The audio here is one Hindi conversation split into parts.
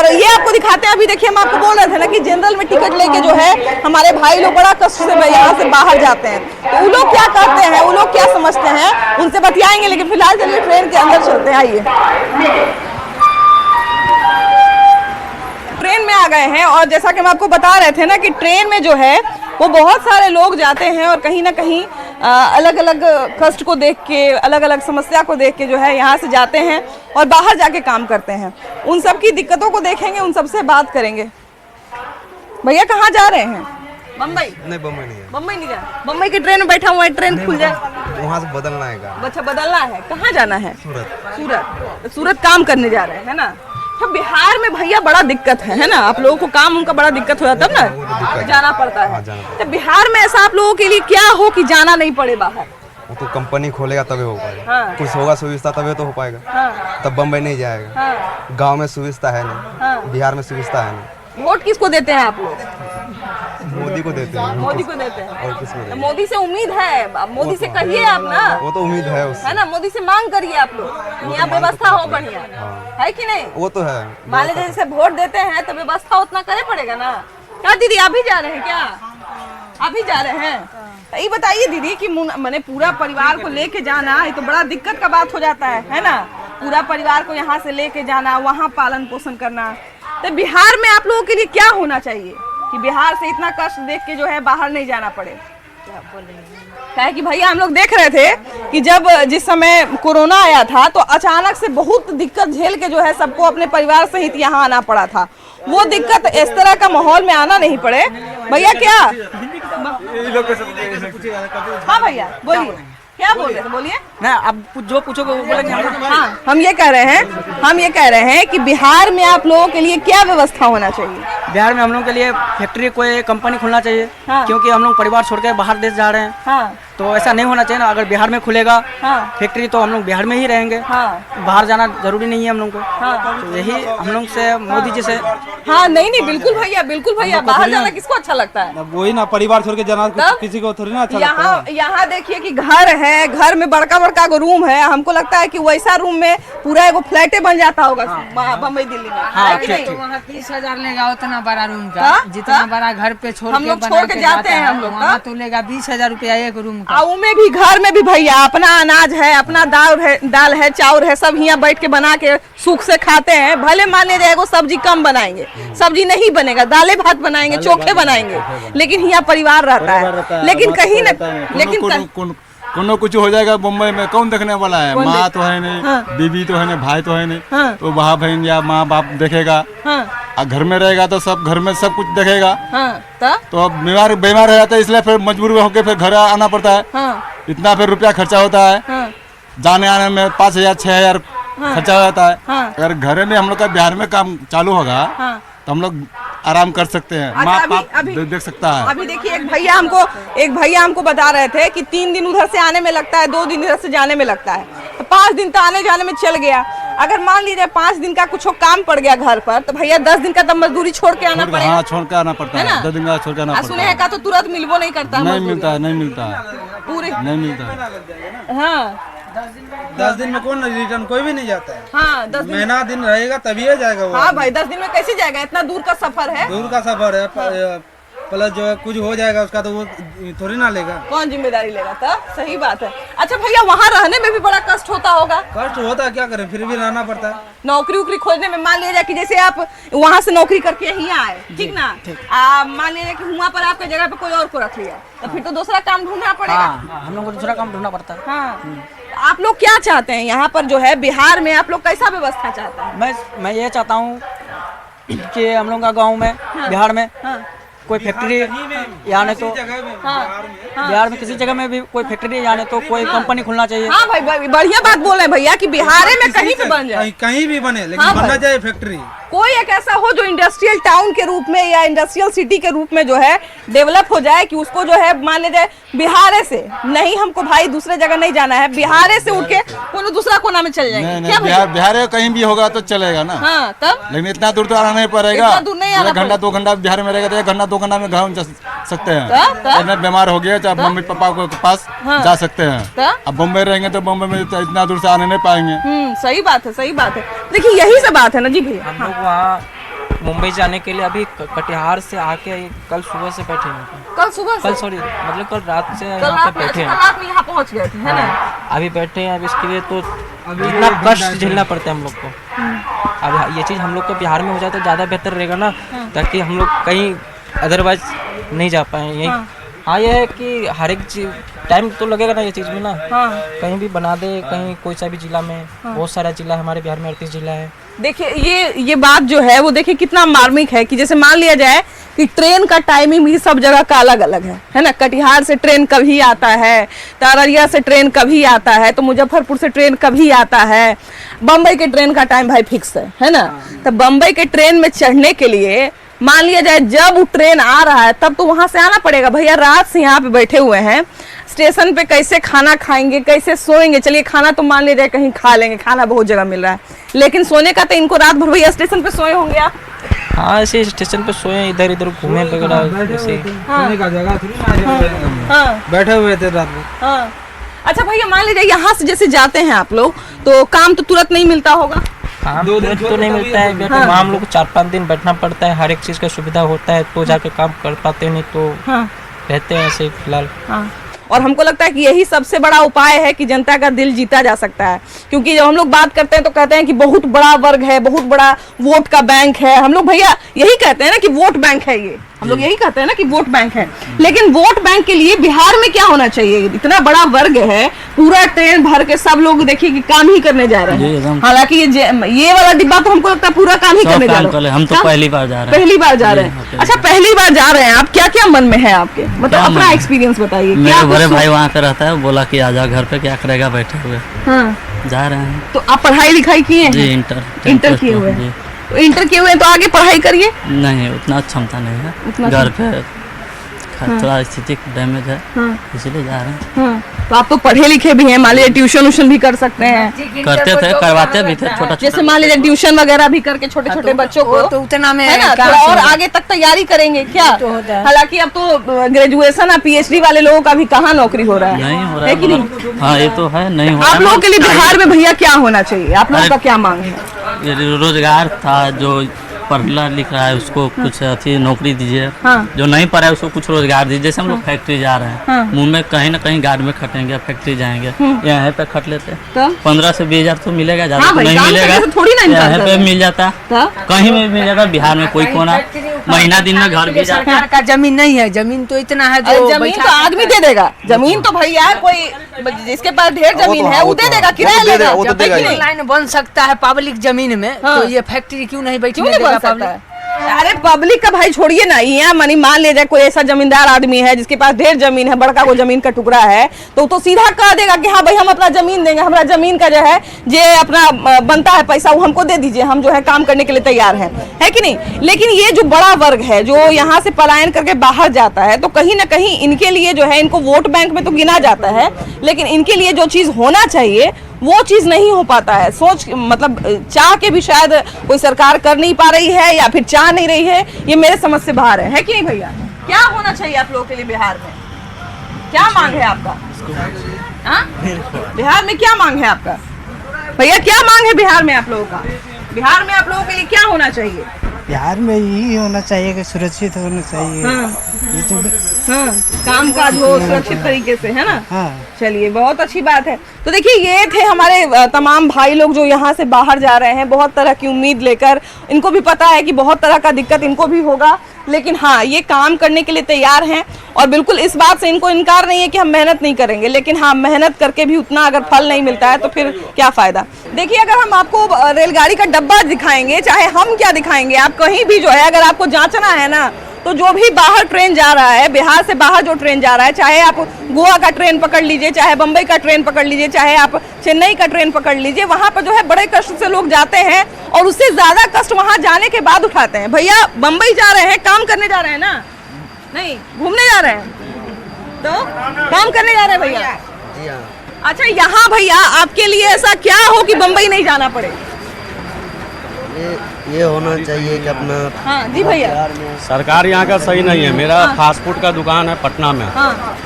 और ये आपको दिखाते हैं। अभी देखिए हम आपको बोल रहे थे ना कि जनरल में टिकट लेके जो है हमारे भाई लोग बड़ा कष्ट से यहाँ से बाहर जाते हैं, तो वो लोग क्या करते हैं, वो लोग क्या समझते हैं, उनसे बतियाएंगे। लेकिन फिलहाल चलिए ट्रेन के अंदर चलते हैं। आइए, ट्रेन में आ गए हैं और जैसा कि हम आपको बता रहे थे ना कि ट्रेन में जो है वो बहुत सारे लोग जाते हैं और कहीं ना कहीं अलग अलग कष्ट को देख के, अलग अलग समस्या को देख के जो है यहाँ से जाते हैं और बाहर जाके काम करते हैं। उन सब की दिक्कतों को देखेंगे, उन सब से बात करेंगे। भैया कहाँ जा रहे हैं? बम्बई? नहीं, बम्बई नहीं है। बम्बई नहीं जा, बम्बई की ट्रेन में बैठा हुआ है, ट्रेन खुल जाए वहाँ से बदलना है का। अच्छा, बदलना है। कहाँ जाना है? सूरत। सूरत? सूरत काम करने जा रहे हैं, है ना? तो बिहार में भैया बड़ा दिक्कत है ना? आप लोगों को काम उनका बड़ा दिक्कत हो जाता है ना, जाना पड़ता है। तो बिहार में ऐसा आप लोगों के लिए क्या हो कि जाना नहीं पड़े बाहर? वो तो कंपनी खोलेगा तभी हो पाएगा। हाँ। कुछ होगा सुविधा तभी तो हो पाएगा। हाँ। तब बम्बई नहीं जाएगा। हाँ। गांव में सुविधा है नहीं। हाँ। बिहार में सुविधा है नहीं। वोट किसको देते हैं आप लोग? मोदी को देते हैं। मोदी को देते हैं। और किसको देते हैं? मोदी से उम्मीद है, अब मोदी से कहिए आप ना। वो तो उम्मीद है उससे। है ना, मोदी से मांग करिए आप लोग, यहाँ व्यवस्था हो बढ़िया, है कि नहीं? वो तो है। मान लीजिए जैसे वोट देते हैं तो व्यवस्था उतना करे पड़ेगा ना। क्या दीदी आप भी जा रहे हैं? क्या आप भी जा रहे हैं? ये बताइए दीदी कि मैंने पूरा परिवार को लेके जाना, ये तो बड़ा दिक्कत का बात हो जाता है ना? पूरा परिवार को यहाँ से लेके जाना, वहाँ पालन पोषण करना। तो बिहार में आप लोगों के लिए क्या होना चाहिए कि बिहार से इतना कष्ट देख के जो है बाहर नहीं जाना पड़े? क्या है कि भैया हम लोग देख रहे थे कि जब जिस समय कोरोना आया था तो अचानक से बहुत दिक्कत झेल के जो है सबको अपने परिवार सहित यहाँ आना पड़ा था। वो दिक्कत इस तरह का माहौल में आना नहीं पड़े। भैया क्या? हाँ भैया बोलिए, क्या बोल रहे थे? बोलिए ना, अब जो पूछोगे वो बोलेंगे। हाँ, हम ये कह रहे हैं कि बिहार में आप लोगों के लिए क्या व्यवस्था होना चाहिए? बिहार में हम लोग के लिए फैक्ट्री, कोई कंपनी खुलना चाहिए। हाँ। क्योंकि हम लोग परिवार छोड़ के बाहर देश जा रहे हैं। हाँ। तो ऐसा नहीं होना चाहिए ना। अगर बिहार में खुलेगा हाँ। फैक्ट्री तो हम लोग बिहार में ही रहेंगे। हाँ। बाहर जाना जरूरी नहीं है हम लोग को। हाँ। तो यही हम लोग से मोदी जी से। हाँ, नहीं बिल्कुल भैया, बिल्कुल भैया। बाहर जाना किसको अच्छा लगता है? वही ना, परिवार छोड़ के जाना किसी को थोड़ी ना अच्छा लगता है। यहाँ देखिए कि घर है, घर में बड़का बड़का रूम है। हमको लगता है कि वैसा रूम में पूरा एगो फ्लैटे बन जाता होगा बम्बई दिल्ली में। हाँ, ठीक। वहाँ 30,000 लेगा उतना बड़ा रूम का, जितना बड़ा घर पे छोड़ हम लोग छोड़ के जाते हैं। हम लोग वहाँ तो लेगा 20,000 रुपया एक रूम का। में भी, घर में भी भैया अपना अनाज है, अपना दाल है, चाउर है, सब यहाँ बैठ के बना के सुख से खाते हैं। भले मान ले जाएगा सब्जी कम बनाएंगे, सब्जी नहीं बनेगा, दालें भात बनाएंगे, चोखे बनाएंगे, लेकिन यहाँ परिवार रहता है। लेकिन कहीं न कोनो कुछ हो जाएगा बम्बई में कौन देखने वाला है? माँ तो है नहीं। हाँ। बीबी तो है नहीं, भाई तो है नहीं। हाँ। तो भाई बहन या माँ बाप देखेगा। हाँ। और घर में रहेगा तो सब घर में सब कुछ देखेगा। हाँ। तो अब बीमार हो जाता है, इसलिए फिर मजबूर होकर फिर घर आना पड़ता है। हाँ। इतना फिर रुपया खर्चा होता है। हाँ। जाने आने में 5,000 6,000 खर्चा हो जाता है। हाँ। अगर घर में हम लोग का बिहार में काम चालू होगा तो हम लोग आराम कर सकते हैं। अच्छा, माँ बाप अभी देख सकता है। अभी देखिए एक भैया हमको बता रहे थे कि 3 दिन उधर से आने में लगता है, 2 दिन इधर से जाने में लगता है, तो 5 दिन तो आने जाने में चल गया। अगर मान लीजिए 5 दिन का कुछ काम पड़ गया घर पर, तो भैया 10 दिन का तो मजदूरी छोड़ के आना पड़ेगा। हाँ, छोड़ के आना पड़ता है ना? है। 10 दिन का छोड़ के आना पड़ता सुने का तो तुरंत मिलबो नहीं करता, नहीं मजदूरी। मिलता है, नहीं मिलता है, पूरे नहीं मिलता है। हाँ 10 दिन में कौन रिटर्न कोई भी नहीं जाता है। हाँ 10 दिन। महीना दिन रहेगा तभी जाएगा वो। हाँ भाई 10 दिन में कैसे जाएगा? इतना दूर का सफर है। दूर का सफर है, प्लस जो है कुछ हो जाएगा उसका तो वो थोड़ी ना लेगा। कौन जिम्मेदारी लेगा? तब सही बात है। अच्छा भैया वहाँ रहने में भी बड़ा कष्ट होता होगा? कष्ट होता है, क्या करें, फिर भी रहना पड़ता है। नौकरी उकरी खोजने में मान लीजिए कि जैसे आप वहाँ से नौकरी करके यहीं आए, ठीक ना? मान लीजिए कि वहाँ पर आपके जगह पे कोई और को रख लिया, तो फिर तो दूसरा काम ढूंढना पड़ेगा। हाँ, हम लोग को दूसरा काम ढूंढना पड़ता है। हाँ। आप लोग क्या चाहते हैं यहाँ पर जो है बिहार में? आप लोग कैसा व्यवस्था चाहते हैं? मैं ये चाहता हूँ कि हम लोग का गाँव में, बिहार में कोई फैक्ट्री या नहीं तो बिहार में किसी जगह में भी कोई फैक्ट्री या नहीं तो कोई कंपनी खुलना चाहिए। हाँ भाई बढ़िया बात बोल रहे हैं भैया कि बिहार में कहीं भी बन जाए, कहीं भी बने, लेकिन बनना चाहिए फैक्ट्री। कोई एक ऐसा हो जो इंडस्ट्रियल टाउन के रूप में या इंडस्ट्रियल सिटी के रूप में जो है डेवलप हो जाए, कि उसको जो है मान लीजिए बिहार से नहीं, हमको भाई दूसरे जगह नहीं जाना है, बिहार से उठ के कोई दूसरा कोना में चल जाएंगे। क्या बिहार कहीं भी होगा तो चलेगा ना। हाँ तब, लेकिन इतना दूर तो आना नहीं पड़ेगा। इतना दूर नहीं आना 1 घंटा 2 घंटा बिहार में रहेगा तो 1 घंटा 2 घंटा में घर जा सकते हैं। तब बीमार हो गया चाहे मम्मी पापा के पास जा सकते हैं। अब बम्बई रहेंगे तो बम्बई में तो इतना दूर से आने नहीं पाएंगे। सही बात है, सही बात है। देखिए यही से बात है ना जी भैया। हम लोग वहाँ मुंबई जाने के लिए अभी कटिहार से आके कल सुबह से बैठे हैं। कल सुबह से? कल सॉरी मतलब कल रात से कल यहाँ रात पे में, बैठे कल हैं। रात में यहाँ पहुँच गए थे, है ना? अभी बैठे हैं। अब इसके लिए तो इतना कष्ट झेलना पड़ता है हम लोग को। अब ये चीज़ हम लोग को बिहार में हो जाए तो ज़्यादा बेहतर रहेगा ना, ताकि हम लोग कहीं अदरवाइज नहीं जा पाए यही। हाँ ये है कि हर एक चीज टाइम तो लगेगा ना ये चीज़ में ना। कहीं भी बना दे, कहीं कोई सा भी जिला में, बहुत सारा जिला है हमारे बिहार में, 38 जिला है। देखिए ये बात जो है वो देखिए कितना मार्मिक है कि जैसे मान लिया जाए कि ट्रेन का टाइमिंग भी सब जगह का अलग अलग है ना। कटिहार से ट्रेन कभी आता है, अररिया से ट्रेन कभी आता है, तो मुजफ्फरपुर से ट्रेन कभी आता है। बम्बई के ट्रेन का टाइम भाई फिक्स है ना। तो बम्बई के ट्रेन में चढ़ने के लिए मान लिया जाए जब वो ट्रेन आ रहा है तब तो वहां से आना पड़ेगा। भैया रात से यहाँ पे बैठे हुए हैं, स्टेशन पे कैसे खाना खाएंगे, कैसे सोएंगे? चलिए खाना तो मान लिया जाए कहीं खा लेंगे, खाना बहुत जगह मिल रहा है, लेकिन सोने का तो इनको रात भर भैया स्टेशन पे सोए होंगे आप। हाँ ऐसे स्टेशन पे सोए, इधर इधर घूमे वगैरह ऐसे। बैठे हुए थे रात में। हाँ अच्छा भैया मान लीजिए यहाँ से जैसे जाते हैं आप लोग तो काम तो तुरंत नहीं मिलता होगा? काम तो नहीं मिलता है बेटा। वहाँ हम लोग को 4-5 दिन बैठना पड़ता है, हर एक चीज़ का सुविधा होता है तो जाके काम कर पाते हैं, नहीं तो रहते हैं ऐसे ही फिलहाल। और हमको लगता है कि यही सबसे बड़ा उपाय है कि जनता का दिल जीता जा सकता है। क्योंकि जब हम लोग बात करते हैं तो कहते हैं कि बहुत बड़ा वर्ग है, बहुत बड़ा वोट का बैंक है। हम लोग भैया यही कहते हैं ना कि वोट बैंक है, ये हम लोग यही कहते हैं ना कि वोट बैंक है। लेकिन वोट बैंक के लिए बिहार में क्या होना चाहिए? इतना बड़ा वर्ग है, पूरा ट्रेन भर के सब लोग देखिए कि काम ही करने जा रहे हैं। हालांकि ये वाला डिब्बा तो हमको लगता है पूरा काम ही करने जा रहे हैं। हम तो पहली बार जा रहे हैं। पहली बार जा रहे हैं? अच्छा पहली बार जा रहे हैं आप, क्या क्या मन में है आपके? मतलब अपना एक्सपीरियंस बताइए। मेरे बड़े भाई वहाँ पे रहता है, बोला कि आजा घर पे, क्या करेगा बैठे हुए। जा रहे हैं। तो आप पढ़ाई लिखाई किए हैं? जी इंटर किए हुए हैं। तो इंटर किए हुए हैं तो आगे पढ़ाई करिए। नहीं उतना क्षमता नहीं है, घर पे थोड़ा स्थिति डैमेज है, इसलिए जा रहे हैं। तो आप तो पढ़े लिखे भी हैं, मान लीजिए ट्यूशन व्यूशन भी कर सकते हैं। करते थे, करवाते भी थे छोटा। जैसे मान लीजिए ट्यूशन वगैरह भी करके छोटे छोटे बच्चों को तो उतना में है ना, थोड़ा और आगे तक तैयारी करेंगे क्या? हालांकि अब तो ग्रेजुएशन और PhD वाले लोगों का भी कहाँ नौकरी हो रहा है, नहीं हो रहा है कि नहीं? हाँ ये तो है, नहीं हो रहा। आप लोगों के लिए बिहार में भैया क्या होना चाहिए? आप लोगों का क्या मांग है? रोजगार था, जो पढ़ा लिख रहा है उसको कुछ अच्छी नौकरी दीजिए। जो नहीं पढ़ा है उसको कुछ रोजगार दीजिए। जैसे हम लोग फैक्ट्री जा रहे हैं, मुंह में कहीं ना कहीं गार्ड में खटेंगे, फैक्ट्री जाएंगे, यहाँ पे खट लेते हैं 15 से 20 हजार तो मिलेगा, ज्यादा तो नहीं मिलेगा। यहाँ पे मिल जाता, कहीं में मिल जाता। बिहार में कोई कोना महीना दिन में घर भी जाता। सरकार का जमीन नहीं है, जमीन तो इतना है जो जमीन तो आदमी दे देगा। जमीन तो भैया कोई जिसके पास ढेर जमीन है वो दे देगा, किराया लेगा। लाइन बन सकता है पब्लिक जमीन में, तो ये फैक्ट्री क्यों नहीं बैठने क्यों नहीं देगा बन सकता पब्लिक? है? अरे पब्लिक का भाई छोड़िए ना, ये मनी मान ले जाए कोई ऐसा जमींदार आदमी है जिसके पास ढेर जमीन है, बड़का को जमीन का टुकड़ा है, तो सीधा कह देगा कि हाँ भाई हम अपना जमीन देंगे, हमारा जमीन का जो है जे अपना बनता है पैसा वो हमको दे दीजिए, हम जो है काम करने के लिए तैयार हैं, है कि नहीं? लेकिन ये जो बड़ा वर्ग है जो यहाँ से पलायन करके बाहर जाता है, तो कहीं ना कहीं इनके लिए जो है, इनको वोट बैंक में तो गिना जाता है, लेकिन इनके लिए जो चीज होना चाहिए वो चीज नहीं हो पाता है। सोच मतलब चाह के भी शायद कोई सरकार कर नहीं पा रही है या फिर चाह नहीं रही है, ये मेरे समझ से बाहर है कि नहीं भैया? क्या होना चाहिए आप लोगों के लिए बिहार में? क्या मांग है आपका? बिहार में क्या मांग है आपका भैया? क्या मांग है बिहार में आप लोगों का? बिहार में आप लोगों के लिए क्या होना चाहिए? बिहार में यही होना चाहिए कि सुरक्षित होना चाहिए। ये तो काम काज हो सुरक्षित तरीके से, है ना? चलिए बहुत अच्छी बात है। तो देखिए ये थे हमारे तमाम भाई लोग जो यहाँ से बाहर जा रहे हैं बहुत तरह की उम्मीद लेकर। इनको भी पता है कि बहुत तरह का दिक्कत इनको भी होगा, लेकिन हाँ ये काम करने के लिए तैयार हैं और बिल्कुल इस बात से इनको इनकार नहीं है कि हम मेहनत नहीं करेंगे, लेकिन हाँ मेहनत करके भी उतना अगर फल नहीं मिलता है तो फिर क्या फायदा। देखिए अगर हम आपको रेलगाड़ी का डब्बा दिखाएंगे, चाहे हम क्या दिखाएंगे, आप कहीं भी जो है अगर आपको जांचना है ना, तो जो भी बाहर ट्रेन जा रहा है, बिहार से बाहर जो ट्रेन जा रहा है, चाहे आप गोवा का ट्रेन पकड़ लीजिए, चाहे बम्बई का ट्रेन पकड़ लीजिए, चाहे आप चेन्नई का ट्रेन पकड़ लीजिए, वहाँ पर जो है बड़े कष्ट से लोग जाते हैं और उससे ज्यादा कष्ट वहाँ जाने के बाद उठाते हैं। भैया बम्बई जा रहे हैं, काम करने जा रहे हैं ना, नहीं घूमने जा रहे हैं, तो काम करने जा रहे हैं भैया। अच्छा यहाँ भैया आपके लिए ऐसा क्या हो कि बम्बई नहीं जाना पड़े? ये होना चाहिए कि अपना हाँ जी भैया। सरकार यहाँ का सही नहीं है। मेरा फास्ट फूड का दुकान है पटना में।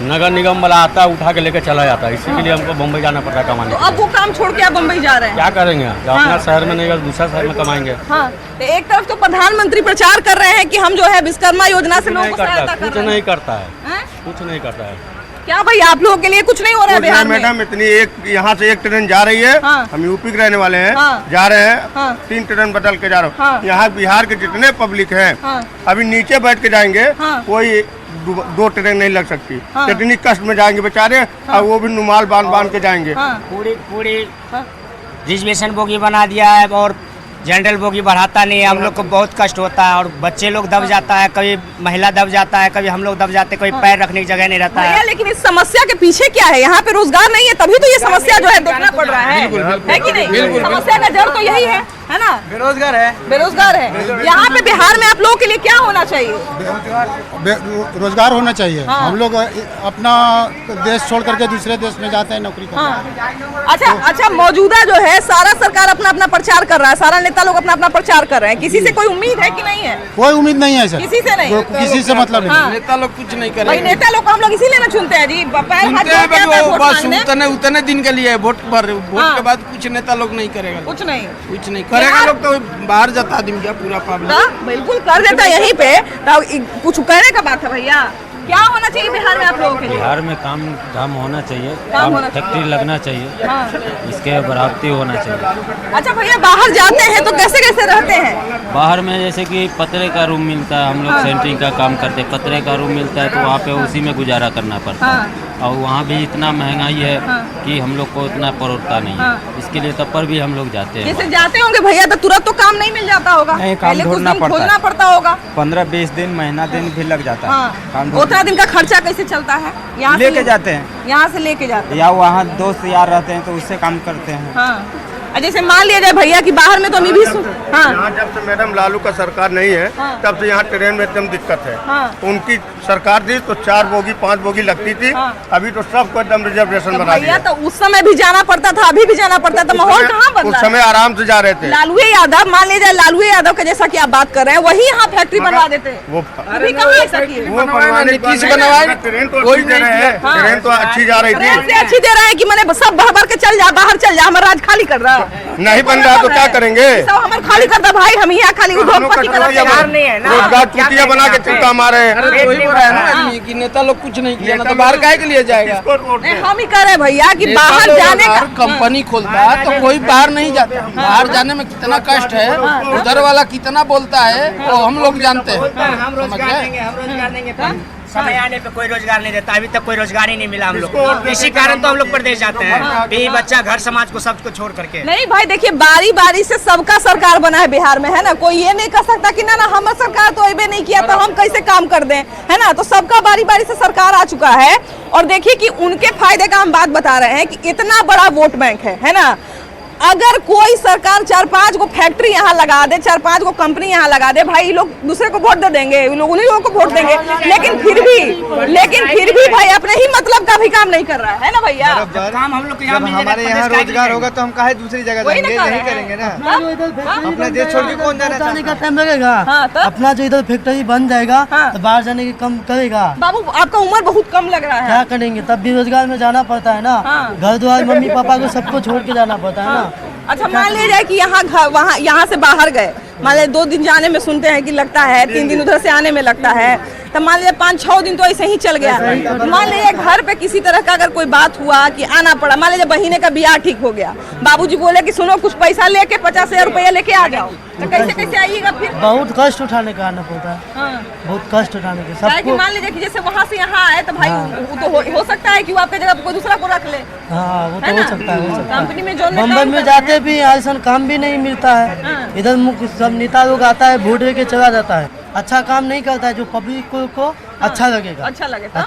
नगर निगम वाला आता है उठा के लेके चला जाता है, इसी के लिए हमको बम्बई जाना पड़ता है कमाने। तो अब वो काम छोड़ के आप बम्बई जा रहे हैं? क्या करेंगे, अपना शहर में नहीं दूसरा शहर में कमाएंगे। हाँ, तो एक तरफ तो प्रधानमंत्री प्रचार कर रहे हैं कि हम जो है विश्वकर्मा योजना से लोगों को सहायता कर रहे हैं। कुछ नहीं करता है, कुछ नहीं करता है। क्या भाई आप लोगों के लिए कुछ नहीं हो रहा है बिहार में? मैडम इतनी एक यहाँ से एक ट्रेन जा रही है। हम यूपी के रहने वाले हैं। जा रहे हैं 3 ट्रेन बदल के जा रहे हैं। यहाँ बिहार के जितने पब्लिक हैं अभी नीचे बैठ के जाएंगे, कोई 2 ट्रेन नहीं लग सकती। इतनी कष्ट में जाएंगे बेचारे, और वो भी रुमाल बांध के जाएंगे। पूरी रिजर्वेशन बोगी बना दिया है और जनरल बोगी बढ़ाता नहीं है। हम लोग को बहुत कष्ट होता है और बच्चे लोग दब जाता है, कभी महिला दब जाता है, कभी हम लोग दब जाते हैं, कोई पैर रखने की जगह नहीं रहता है। लेकिन इस समस्या के पीछे क्या है? यहाँ पे रोजगार नहीं है, तभी तो ये समस्या जो है देखना पड़ रहा है कि नहीं? समस्या का जड़ तो यही है ना? बेरोजगार है। यहाँ पे बिहार में आप लोगों के लिए क्या होना चाहिए? रोजगार होना चाहिए। हम लोग अपना देश छोड़ करके दूसरे देश में जाते हैं नौकरी करने। अच्छा, मौजूदा जो है सारा सरकार अपना अपना प्रचार कर रहा है, सारा नेता लोग अपना अपना प्रचार कर रहे हैं। किसी से कोई उम्मीद है कि नहीं है? कोई उम्मीद नहीं है सर, किसी से नहीं, किसी से मतलब नहीं। नेता लोग कुछ नहीं करेंगे। भाई नेता लोग को हम लोग इसीलिए ना चुनते हैं जी, उतने दिन के लिए वोट के बाद कुछ नेता लोग नहीं करेगा। कुछ नहीं करेगा लोग तो बाहर जता देंगे क्या पूरा पब्लिक। बिल्कुल कर देता यहीं पे। कुछ कहने का बात है भैया, क्या होना चाहिए बिहार में आप लोगों के लिए? बिहार में काम धाम होना चाहिए, काम फैक्ट्री लगना चाहिए, इसके बराबरी होना चाहिए। अच्छा भैया, बाहर जाते हैं तो कैसे कैसे रहते हैं? बाहर में जैसे कि पतरे का रूम मिलता है, हम लोग सेंटरिंग का काम करते हैं, पतरे का रूम मिलता है तो वहाँ पे उसी में गुजारा करना पड़ता है। और वहाँ भी इतना महंगाई है कि हम लोग को इतना परोसता नहीं है, इसके लिए तब पर भी हम लोग जाते हैं। जैसे जाते होंगे भैया तो तुरंत तो काम नहीं मिल जाता होगा, पहले कुछ दिन खोजना पड़ता होगा। 15-20 दिन महीना दिन भी लग जाता है। उतना दिन का खर्चा कैसे चलता है? यहाँ लेके जाते हैं, यहाँ से लेके जाते हैं, या वहाँ दोस्त यार रहते हैं तो उससे काम करते हैं। जैसे मान लिया जाए भैया कि बाहर में तो अभी भी यहाँ जब से मैडम लालू का सरकार नहीं है तब से यहाँ ट्रेन में एकदम दिक्कत है। उनकी सरकार थी तो 4 बोगी 5 बोगी लगती थी, अभी तो सबको एकदम रिजर्वेशन बना दिया। तो उस समय भी जाना पड़ता था, अभी भी जाना पड़ता था, माहौल कहाँ बदला? उस समय आराम से जा रहे थे। लालू यादव, मान लीजिए लालू यादव का जैसा कि आप बात कर रहे हैं, वही यहाँ फैक्ट्री बनवा देते। वो अभी कहाँ ऐसा किए? ट्रेन तो अच्छी दे रहे हैं, ट्रेन तो अच्छी जा रही थी, अच्छी दे रहे हैं कि मैंने सब भर के चल जा, बाहर चल जा, हमारा राज खाली कर रहा नहीं बन रहा तो क्या करेंगे? सब हमारे खाली करता भाई, हम यहाँ खाली उद्योगपति का रोजगार कुटिया बना के चिंता मारे कि नेता लोग कुछ नहीं किया, तो बाहर काहे के लिए जाएगा? हम ही कह रहे भैया कि बाहर जाने का कंपनी खोलता है तो कोई बाहर नहीं जाता। बाहर जाने में कितना कष्ट है, उधर वाला कितना बोलता है तो हम लोग जानते हैं। समय आने पे कोई रोजगार नहीं देता, अभी तक कोई रोजगार ही नहीं मिला हम लोग को। इसी कारण तो हम लोग प्रदेश जाते हैं, बीवी बच्चा घर समाज को सबको छोड़ करके। नहीं भाई देखिए, बारी बारी से सबका सरकार बना है बिहार में, है ना? कोई ये नहीं कह सकता कि ना हमारा सरकार तो अबे नहीं किया तो हम कैसे काम कर दें, है ना? तो सबका बारी बारी से सरकार आ चुका है। और देखिए कि उनके फायदे का हम बात बता रहे हैं कि इतना बड़ा वोट बैंक है ना? अगर कोई सरकार 4-5 को फैक्ट्री यहाँ लगा दे, 4-5 को कंपनी यहाँ लगा दे, भाई लोग दूसरे को वोट दे देंगे, लोग उन्हीं लोगों को वोट देंगे। लेकिन फिर भी भाई अपने ही मतलब का भी काम नहीं कर रहा है ना भैया? काम हम लोग जब हमारे यहाँ रोजगार होगा तो हम काहे दूसरी जगह जाएंगे? नहीं करेंगे ना, अपना देश छोड़ के कौन जाना? जाने का टाइम लगेगा, अपना जो इधर फैक्ट्री बन जाएगा तो बाहर जाने की कम करेगा। बाबू आपका उम्र बहुत कम लग रहा है, क्या करेंगे? तब भी रोजगार में जाना पड़ता है ना, घर द्वार मम्मी पापा को सबको छोड़ के जाना पड़ता है ना। अच्छा मान लिया जाए कि यहाँ से बाहर गए, मान लीजिए 2 दिन जाने में सुनते हैं कि लगता है, 3 दिन उधर से आने में लगता है, तो मान लीजिए 5-6 दिन तो ऐसे ही चल गया। मान लीजिए घर पे किसी तरह का अगर कोई बात हुआ कि आना पड़ा, मान लीजिए बहिने का ब्याह ठीक हो गया, बाबूजी बोले कि सुनो कुछ पैसा लेके 50,000 रुपया लेके आ जाओ, तो कैसे आइएगा फिर? बहुत कष्ट उठाने का आना पड़ता है, बहुत कष्ट उठाने के सबको। मान लीजिए कि जैसे वहाँ से यहाँ आए तो भाई वो तो हो सकता है कि वो आपके जगह कोई दूसरा को रख ले। हाँ वो तो हो सकता है। कंपनी में जो मुंबई में जाते भी ऐसा काम भी नहीं मिलता है, इधर सब नेता लोग आता है वोट के चला जाता है, अच्छा काम नहीं करता है जो पब्लिक को अच्छा लगेगा, अच्छा लगेगा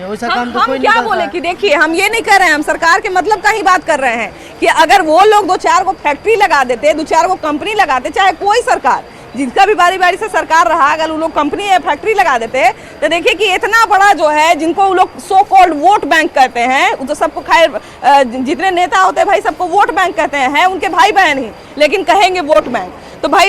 वैसा काम तो कोई नहीं करता। क्या बोले कि देखिए हम ये नहीं कर रहे हैं, हम सरकार के मतलब का ही बात कर रहे हैं कि अगर वो लोग 2-4 को फैक्ट्री लगा देते, 2-4 को कंपनी लगाते, चाहे कोई सरकार जिनका भी बारी बारी से सरकार रहा, अगर वो लोग कंपनी या फैक्ट्री लगा देते तो देखिए कि इतना बड़ा जो है जिनको वो लोग सो कॉल्ड वोट बैंक कहते हैं, तो सबको खैर जितने नेता होते हैं भाई सबको वोट बैंक कहते हैं, उनके भाई बहन ही, लेकिन कहेंगे वोट बैंक। तो भाई